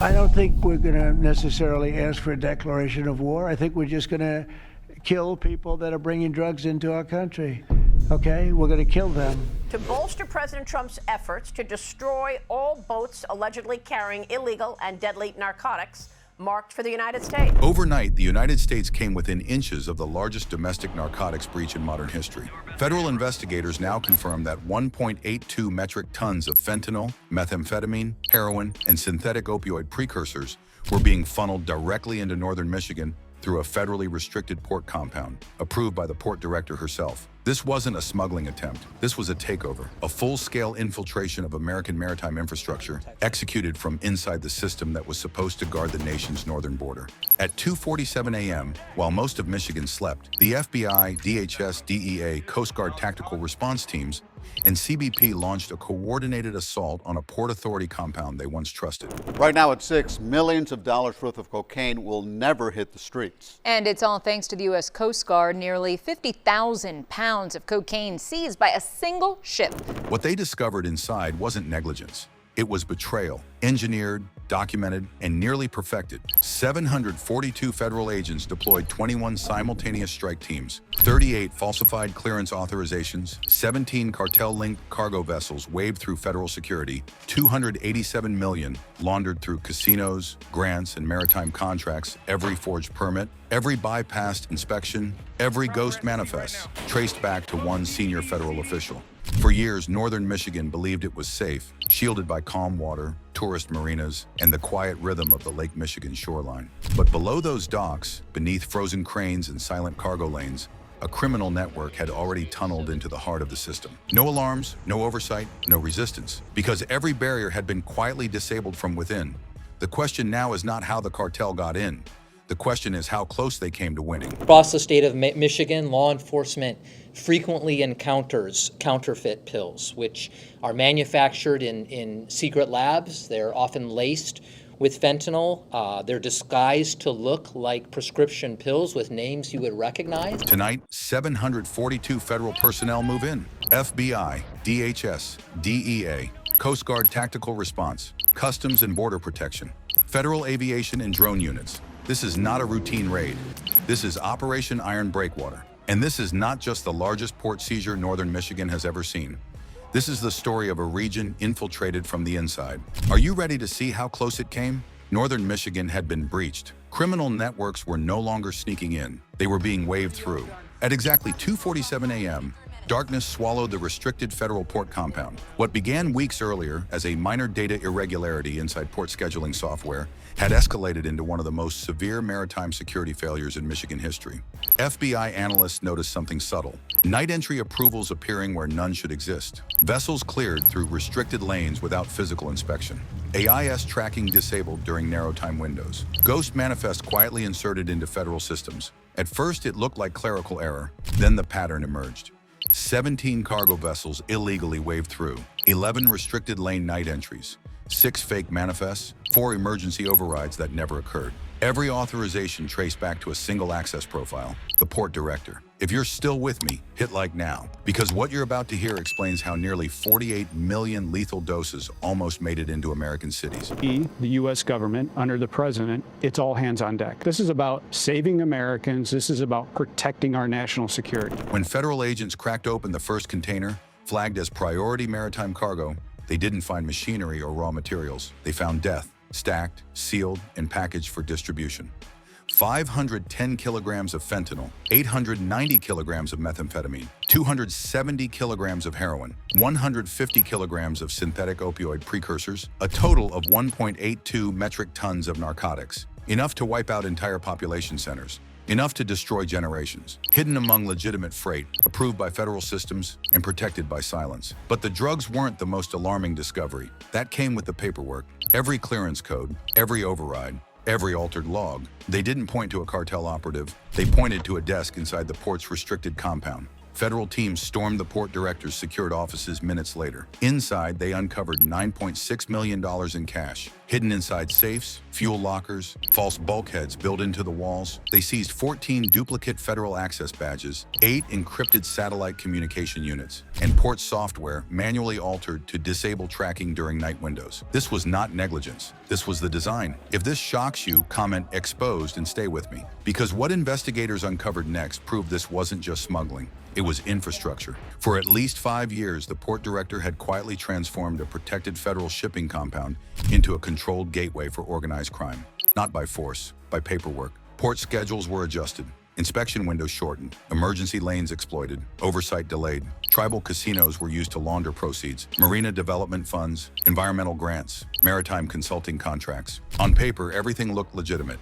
I don't think we're going to necessarily ask for a declaration of war. I think we're just going to kill people that are bringing drugs into our country. Okay? We're going to kill them. To bolster President Trump's efforts to destroy all boats allegedly carrying illegal and deadly narcotics marked for the United States. Overnight, the United States came within inches of the largest domestic narcotics breach in modern history. Federal investigators now confirm that 1.82 metric tons of fentanyl, methamphetamine, heroin, and synthetic opioid precursors were being funneled directly into northern Michigan through a federally restricted port compound, approved by the port director herself. This wasn't a smuggling attempt. This was a takeover, a full-scale infiltration of American maritime infrastructure executed from inside the system that was supposed to guard the nation's northern border. At 2:47 a.m., while most of Michigan slept, the FBI, DHS, DEA, Coast Guard tactical response teams, and CBP launched a coordinated assault on a Port Authority compound they once trusted. Right now at 6, millions of dollars worth of cocaine will never hit the streets. And it's all thanks to the U.S. Coast Guard. Nearly 50,000 pounds of cocaine seized by a single ship. What they discovered inside wasn't negligence. It was betrayal, engineered, documented, and nearly perfected. 742 federal agents deployed 21 simultaneous strike teams, 38 falsified clearance authorisations, 17 cartel-linked cargo vessels waved through federal security, 287 million laundered through casinos, grants, and maritime contracts, every forged permit, every bypassed inspection, every ghost manifest, traced back to one senior federal official. For years, northern Michigan believed it was safe, shielded by calm water, tourist marinas, and the quiet rhythm of the Lake Michigan shoreline. But below those docks, beneath frozen cranes and silent cargo lanes, a criminal network had already tunneled into the heart of the system. No alarms, no oversight, no resistance, because every barrier had been quietly disabled from within. The question now is not how the cartel got in. The question is how close they came to winning. Across the state of Michigan, law enforcement frequently encounters counterfeit pills, which are manufactured in secret labs. They're often laced with fentanyl. They're disguised to look like prescription pills with names you would recognize. Tonight, 742 federal personnel move in. FBI, DHS, DEA, Coast Guard Tactical Response, Customs and Border Protection, Federal Aviation and Drone Units. This is not a routine raid. This is Operation Iron Breakwater. And this is not just the largest port seizure northern Michigan has ever seen. This is the story of a region infiltrated from the inside. Are you ready to see how close it came? Northern Michigan had been breached. Criminal networks were no longer sneaking in. They were being waved through. At exactly 2:47 a.m., darkness swallowed the restricted federal port compound. What began weeks earlier as a minor data irregularity inside port scheduling software had escalated into one of the most severe maritime security failures in Michigan history. FBI analysts noticed something subtle. Night entry approvals appearing where none should exist. Vessels cleared through restricted lanes without physical inspection. AIS tracking disabled during narrow time windows. Ghost manifest quietly inserted into federal systems. At first, it looked like clerical error. Then the pattern emerged. 17 cargo vessels illegally waved through, 11 restricted lane night entries, 6 fake manifests, 4 emergency overrides that never occurred. Every authorization traced back to a single access profile, the port director. If you're still with me, hit like now, because what you're about to hear explains how nearly 48 million lethal doses almost made it into American cities. The U.S. government, under the president, it's all hands on deck. This is about saving Americans. This is about protecting our national security. When federal agents cracked open the first container, flagged as priority maritime cargo, they didn't find machinery or raw materials. They found death, stacked, sealed, and packaged for distribution. 510 kilograms of fentanyl, 890 kilograms of methamphetamine, 270 kilograms of heroin, 150 kilograms of synthetic opioid precursors, a total of 1.82 metric tons of narcotics, enough to wipe out entire population centers, enough to destroy generations, hidden among legitimate freight, approved by federal systems and protected by silence. But the drugs weren't the most alarming discovery. That came with the paperwork. Every clearance code, every override, every altered log. They didn't point to a cartel operative. They pointed to a desk inside the port's restricted compound. Federal teams stormed the port director's secured offices minutes later. Inside, they uncovered $9.6 million in cash, hidden inside safes, fuel lockers, false bulkheads built into the walls. They seized 14 duplicate federal access badges, 8 encrypted satellite communication units, and port software manually altered to disable tracking during night windows. This was not negligence. This was the design. If this shocks you, comment exposed and stay with me. Because what investigators uncovered next proved this wasn't just smuggling. It was infrastructure. For at least 5 years, the port director had quietly transformed a protected federal shipping compound into a controlled gateway for organized crime. Not by force, by paperwork. Port schedules were adjusted. Inspection windows shortened, emergency lanes exploited, oversight delayed. Tribal casinos were used to launder proceeds, marina development funds, environmental grants, maritime consulting contracts. On paper, everything looked legitimate.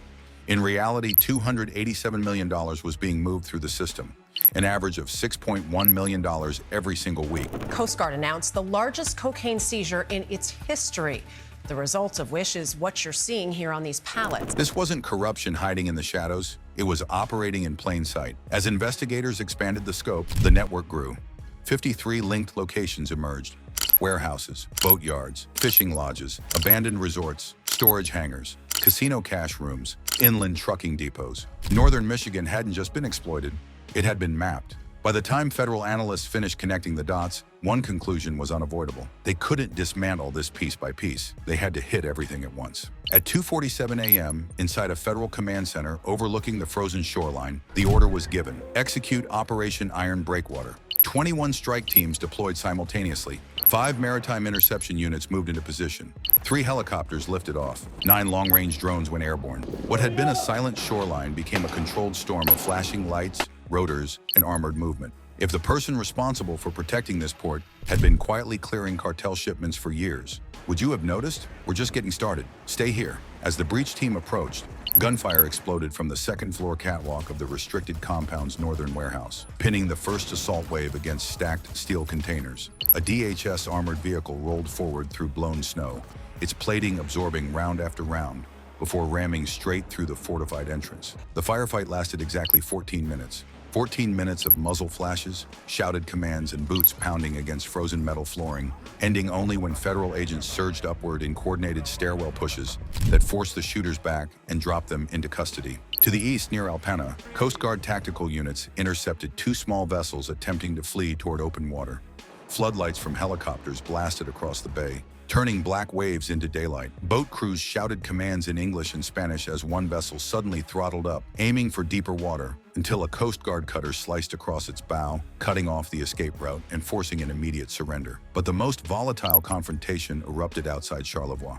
In reality, $287 million was being moved through the system, an average of $6.1 million every single week. Coast Guard announced the largest cocaine seizure in its history, the result of which is what you're seeing here on these pallets. This wasn't corruption hiding in the shadows. It was operating in plain sight. As investigators expanded the scope, the network grew. 53 linked locations emerged. Warehouses, boatyards, fishing lodges, abandoned resorts, storage hangars, casino cash rooms, inland trucking depots. Northern Michigan hadn't just been exploited, it had been mapped. By the time federal analysts finished connecting the dots, one conclusion was unavoidable. They couldn't dismantle this piece by piece. They had to hit everything at once. At 2:47 a.m., inside a federal command center overlooking the frozen shoreline, the order was given: execute Operation Iron Breakwater. 21 strike teams deployed simultaneously. 5 maritime interception units moved into position. 3 helicopters lifted off. 9 long-range drones went airborne. What had been a silent shoreline became a controlled storm of flashing lights, rotors, and armored movement. If the person responsible for protecting this port had been quietly clearing cartel shipments for years, would you have noticed? We're just getting started. Stay here. As the breach team approached, gunfire exploded from the second-floor catwalk of the restricted compound's northern warehouse, pinning the first assault wave against stacked steel containers. A DHS armored vehicle rolled forward through blown snow, its plating absorbing round after round, before ramming straight through the fortified entrance. The firefight lasted exactly 14 minutes. 14 minutes of muzzle flashes, shouted commands, and boots pounding against frozen metal flooring, ending only when federal agents surged upward in coordinated stairwell pushes that forced the shooters back and dropped them into custody. To the east, near Alpena, Coast Guard tactical units intercepted 2 small vessels attempting to flee toward open water. Floodlights from helicopters blasted across the bay, turning black waves into daylight. Boat crews shouted commands in English and Spanish as one vessel suddenly throttled up, aiming for deeper water, until a Coast Guard cutter sliced across its bow, cutting off the escape route and forcing an immediate surrender. But the most volatile confrontation erupted outside Charlevoix,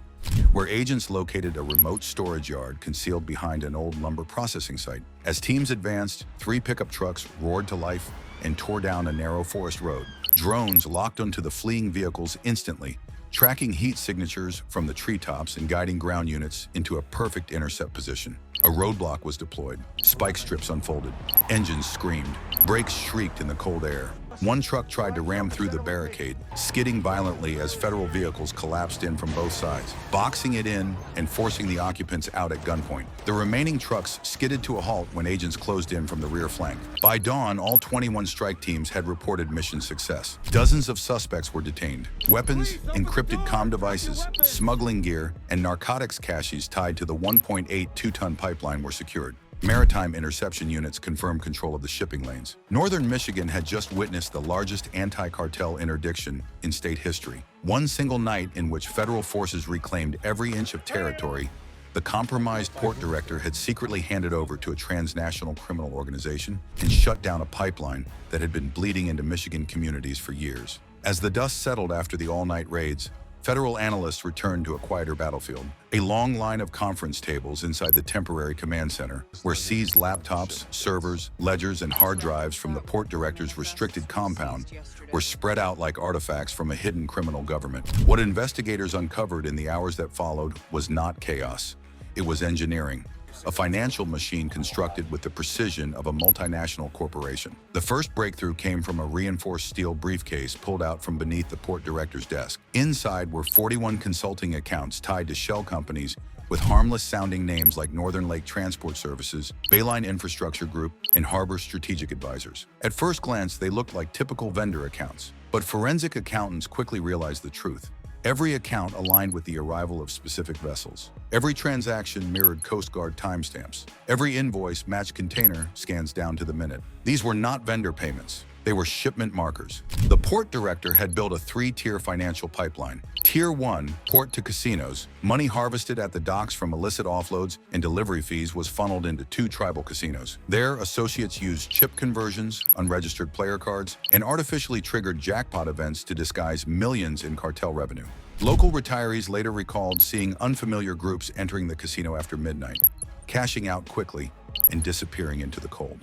where agents located a remote storage yard concealed behind an old lumber processing site. As teams advanced, 3 pickup trucks roared to life and tore down a narrow forest road. Drones locked onto the fleeing vehicles instantly, tracking heat signatures from the treetops and guiding ground units into a perfect intercept position. A roadblock was deployed, spike strips unfolded, engines screamed, brakes shrieked in the cold air. One truck tried to ram through the barricade, skidding violently as federal vehicles collapsed in from both sides, boxing it in and forcing the occupants out at gunpoint. The remaining trucks skidded to a halt when agents closed in from the rear flank. By dawn, all 21 strike teams had reported mission success. Dozens of suspects were detained. Weapons, encrypted comm devices, smuggling gear, and narcotics caches tied to the 1.8 2-ton pipeline were secured. Maritime interception units confirmed control of the shipping lanes. Northern Michigan had just witnessed the largest anti-cartel interdiction in state history. One single night in which federal forces reclaimed every inch of territory, the compromised port director had secretly handed over to a transnational criminal organization and shut down a pipeline that had been bleeding into Michigan communities for years. As the dust settled after the all-night raids, federal analysts returned to a quieter battlefield. A long line of conference tables inside the temporary command center, where seized laptops, servers, ledgers, and hard drives from the port director's restricted compound were spread out like artifacts from a hidden criminal government. What investigators uncovered in the hours that followed was not chaos. It was engineering. A financial machine constructed with the precision of a multinational corporation. The first breakthrough came from a reinforced steel briefcase pulled out from beneath the port director's desk. Inside were 41 consulting accounts tied to shell companies with harmless-sounding names like Northern Lake Transport Services, Bayline Infrastructure Group, and Harbor Strategic Advisors. At first glance, they looked like typical vendor accounts, but forensic accountants quickly realized the truth. Every account aligned with the arrival of specific vessels. Every transaction mirrored Coast Guard timestamps. Every invoice matched container scans down to the minute. These were not vendor payments. They were shipment markers. The port director had built a three-tier financial pipeline. Tier 1, port to casinos. Money harvested at the docks from illicit offloads and delivery fees was funneled into 2 tribal casinos. There, associates used chip conversions, unregistered player cards, and artificially triggered jackpot events to disguise millions in cartel revenue. Local retirees later recalled seeing unfamiliar groups entering the casino after midnight, cashing out quickly and disappearing into the cold.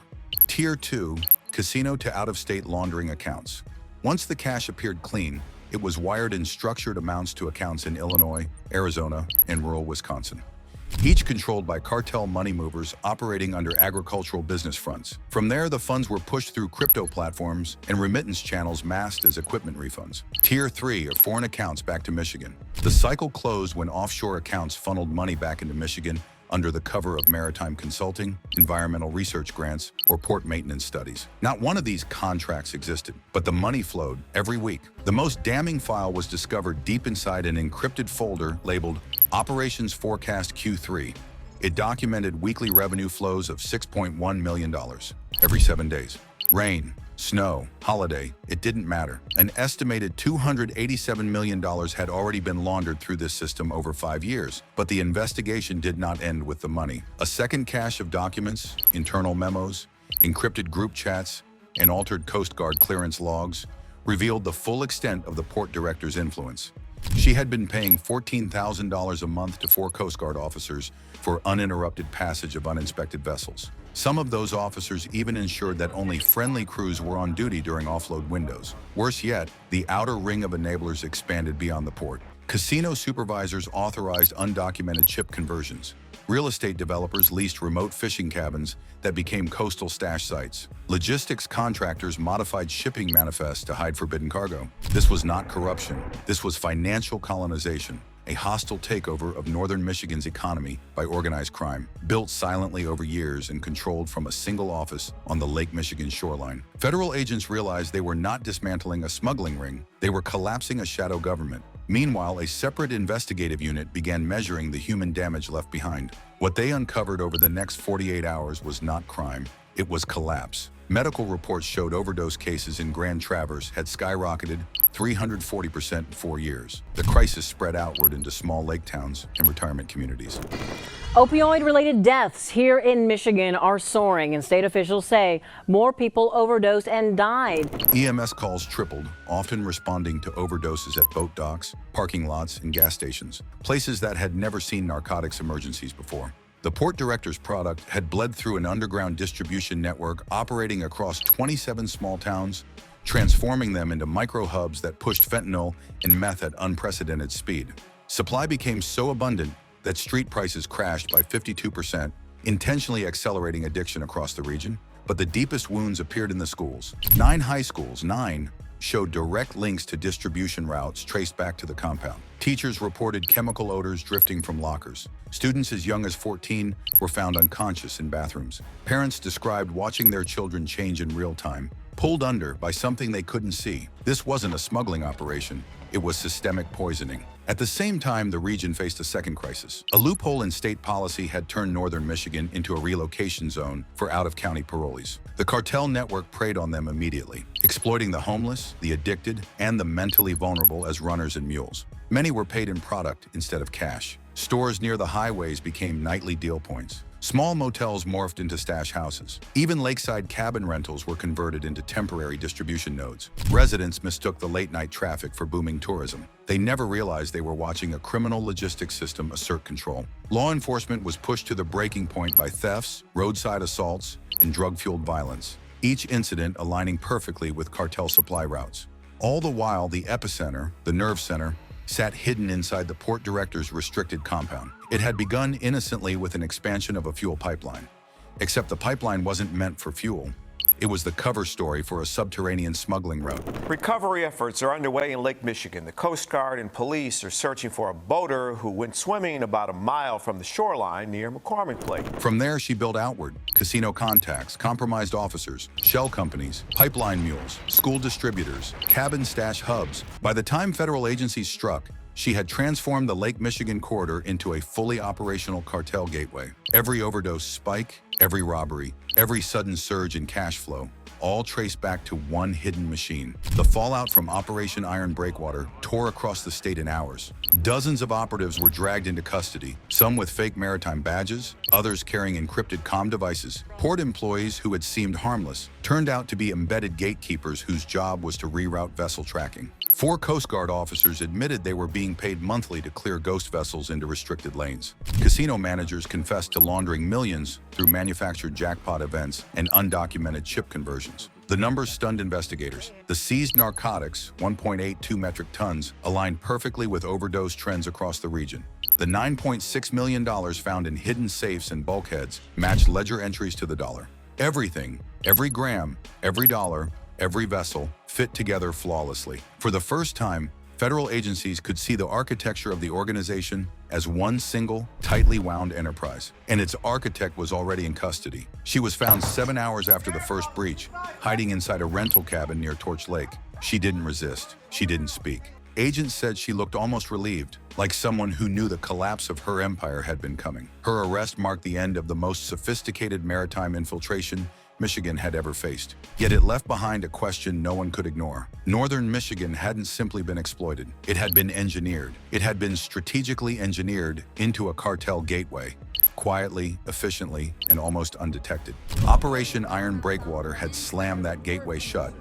Tier 2, casino to out-of-state laundering accounts. Once the cash appeared clean, it was wired in structured amounts to accounts in Illinois, Arizona, and rural Wisconsin, each controlled by cartel money movers operating under agricultural business fronts. From there, the funds were pushed through crypto platforms and remittance channels masked as equipment refunds. Tier 3 are foreign accounts back to Michigan. The cycle closed when offshore accounts funneled money back into Michigan under the cover of maritime consulting, environmental research grants, or port maintenance studies. Not one of these contracts existed, but the money flowed every week. The most damning file was discovered deep inside an encrypted folder labeled Operations Forecast Q3. It documented weekly revenue flows of $6.1 million every 7 days. Rain, snow, holiday, it didn't matter. An estimated $287 million had already been laundered through this system over 5 years, but the investigation did not end with the money. A second cache of documents, internal memos, encrypted group chats, and altered Coast Guard clearance logs revealed the full extent of the port director's influence. She had been paying $14,000 a month to 4 Coast Guard officers for uninterrupted passage of uninspected vessels. Some of those officers even ensured that only friendly crews were on duty during offload windows. Worse yet, the outer ring of enablers expanded beyond the port. Casino supervisors authorized undocumented chip conversions. Real estate developers leased remote fishing cabins that became coastal stash sites. Logistics contractors modified shipping manifests to hide forbidden cargo. This was not corruption. This was financial colonization, a hostile takeover of northern Michigan's economy by organized crime, built silently over years and controlled from a single office on the Lake Michigan shoreline. Federal agents realized they were not dismantling a smuggling ring, they were collapsing a shadow government. Meanwhile, a separate investigative unit began measuring the human damage left behind. What they uncovered over the next 48 hours was not crime, it was collapse. Medical reports showed overdose cases in Grand Traverse had skyrocketed 340% in 4 years. The crisis spread outward into small lake towns and retirement communities. Opioid-related deaths here in Michigan are soaring, and state officials say more people overdosed and died. EMS calls tripled, often responding to overdoses at boat docks, parking lots, and gas stations, places that had never seen narcotics emergencies before. The port director's product had bled through an underground distribution network operating across 27 small towns, transforming them into micro-hubs that pushed fentanyl and meth at unprecedented speed. Supply became so abundant that street prices crashed by 52%, intentionally accelerating addiction across the region. But the deepest wounds appeared in the schools. 9 high schools, 9, showed direct links to distribution routes traced back to the compound. Teachers reported chemical odors drifting from lockers. Students as young as 14 were found unconscious in bathrooms. Parents described watching their children change in real time, pulled under by something they couldn't see. This wasn't a smuggling operation, it was systemic poisoning. At the same time, the region faced a second crisis. A loophole in state policy had turned northern Michigan into a relocation zone for out-of-county parolees. The cartel network preyed on them immediately, exploiting the homeless, the addicted, and the mentally vulnerable as runners and mules. Many were paid in product instead of cash. Stores near the highways became nightly deal points. Small motels morphed into stash houses. Even lakeside cabin rentals were converted into temporary distribution nodes. Residents mistook the late-night traffic for booming tourism. They never realized they were watching a criminal logistics system assert control. Law enforcement was pushed to the breaking point by thefts, roadside assaults, and drug-fueled violence, each incident aligning perfectly with cartel supply routes. All the while, the epicenter, the nerve center, sat hidden inside the port director's restricted compound. It had begun innocently with an expansion of a fuel pipeline. Except the pipeline wasn't meant for fuel. It was the cover story for a subterranean smuggling route. Recovery efforts are underway in Lake Michigan. The Coast Guard and police are searching for a boater who went swimming about a mile from the shoreline near McCormick Lake. From there, she built outward. Casino contacts, compromised officers, shell companies, pipeline mules, school distributors, cabin stash hubs. By the time federal agencies struck, she had transformed the Lake Michigan corridor into a fully operational cartel gateway. Every overdose spike, every robbery, every sudden surge in cash flow, all traced back to one hidden machine. The fallout from Operation Iron Breakwater tore across the state in hours. Dozens of operatives were dragged into custody, some with fake maritime badges, others carrying encrypted comm devices. Port employees who had seemed harmless turned out to be embedded gatekeepers whose job was to reroute vessel tracking. 4 Coast Guard officers admitted they were being paid monthly to clear ghost vessels into restricted lanes. Casino managers confessed to laundering millions through manufactured jackpot events and undocumented chip conversions. The numbers stunned investigators. The seized narcotics, 1.82 metric tons, aligned perfectly with overdose trends across the region. The $9.6 million found in hidden safes and bulkheads matched ledger entries to the dollar. Everything, every gram, every dollar, every vessel fit together flawlessly. For the first time, federal agencies could see the architecture of the organization as one single, tightly wound enterprise. And its architect was already in custody. She was found 7 hours after the first breach, hiding inside a rental cabin near Torch Lake. She didn't resist. She didn't speak. Agents said she looked almost relieved, like someone who knew the collapse of her empire had been coming. Her arrest marked the end of the most sophisticated maritime infiltration Michigan had ever faced. Yet it left behind a question no one could ignore. Northern Michigan hadn't simply been exploited. It had been engineered. It had been strategically engineered into a cartel gateway, quietly, efficiently, and almost undetected. Operation Iron Breakwater had slammed that gateway shut,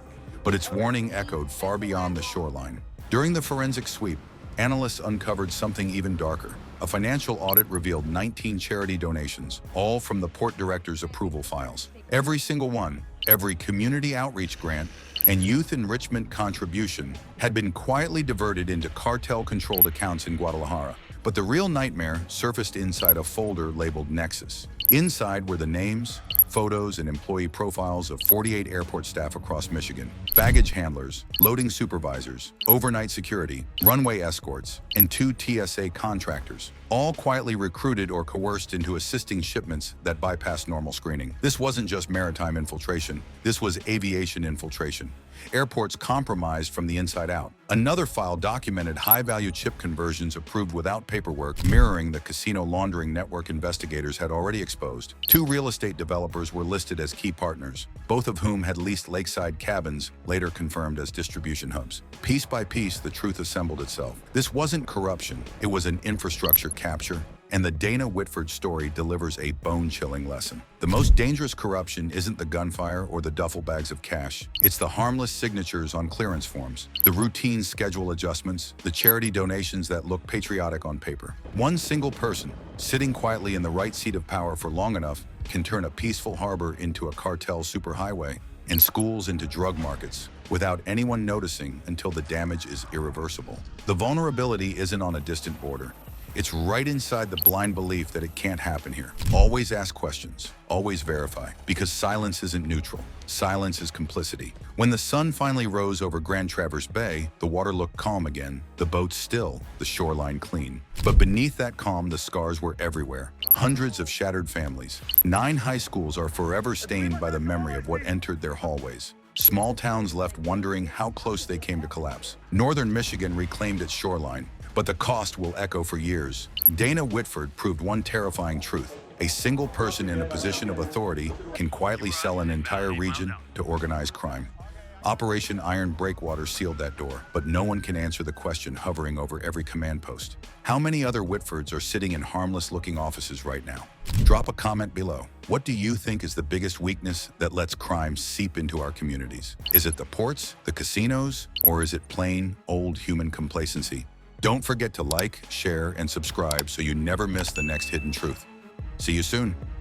but its warning echoed far beyond the shoreline. During the forensic sweep, analysts uncovered something even darker. A financial audit revealed 19 charity donations, all from the port director's approval files. Every single one, every community outreach grant, and youth enrichment contribution had been quietly diverted into cartel-controlled accounts in Guadalajara. But the real nightmare surfaced inside a folder labeled Nexus. Inside were the names, photos, and employee profiles of 48 airport staff across Michigan, baggage handlers, loading supervisors, overnight security, runway escorts, and 2 TSA contractors, all quietly recruited or coerced into assisting shipments that bypassed normal screening. This wasn't just maritime infiltration, this was aviation infiltration. Airports compromised from the inside out. Another file documented high-value chip conversions approved without paperwork, mirroring the casino laundering network investigators had already exposed. 2 real estate developers were listed as key partners, both of whom had leased lakeside cabins, later confirmed as distribution hubs. Piece by piece, the truth assembled itself. This wasn't corruption, it was an infrastructure capture. And the Dana Whitford story delivers a bone-chilling lesson. The most dangerous corruption isn't the gunfire or the duffel bags of cash. It's the harmless signatures on clearance forms, the routine schedule adjustments, the charity donations that look patriotic on paper. One single person, sitting quietly in the right seat of power for long enough, can turn a peaceful harbor into a cartel superhighway and schools into drug markets without anyone noticing until the damage is irreversible. The vulnerability isn't on a distant border. It's right inside the blind belief that it can't happen here. Always ask questions, always verify, because silence isn't neutral. Silence is complicity. When the sun finally rose over Grand Traverse Bay, the water looked calm again, the boat still, the shoreline clean. But beneath that calm, the scars were everywhere. Hundreds of shattered families. 9 high schools are forever stained by the memory of what entered their hallways. Small towns left wondering how close they came to collapse. Northern Michigan reclaimed its shoreline, but the cost will echo for years. Dana Whitford proved one terrifying truth. A single person in a position of authority can quietly sell an entire region to organized crime. Operation Iron Breakwater sealed that door, but no one can answer the question hovering over every command post. How many other Whitfords are sitting in harmless-looking offices right now? Drop a comment below. What do you think is the biggest weakness that lets crime seep into our communities? Is it the ports, the casinos, or is it plain, old human complacency? Don't forget to like, share, and subscribe so you never miss the next hidden truth. See you soon.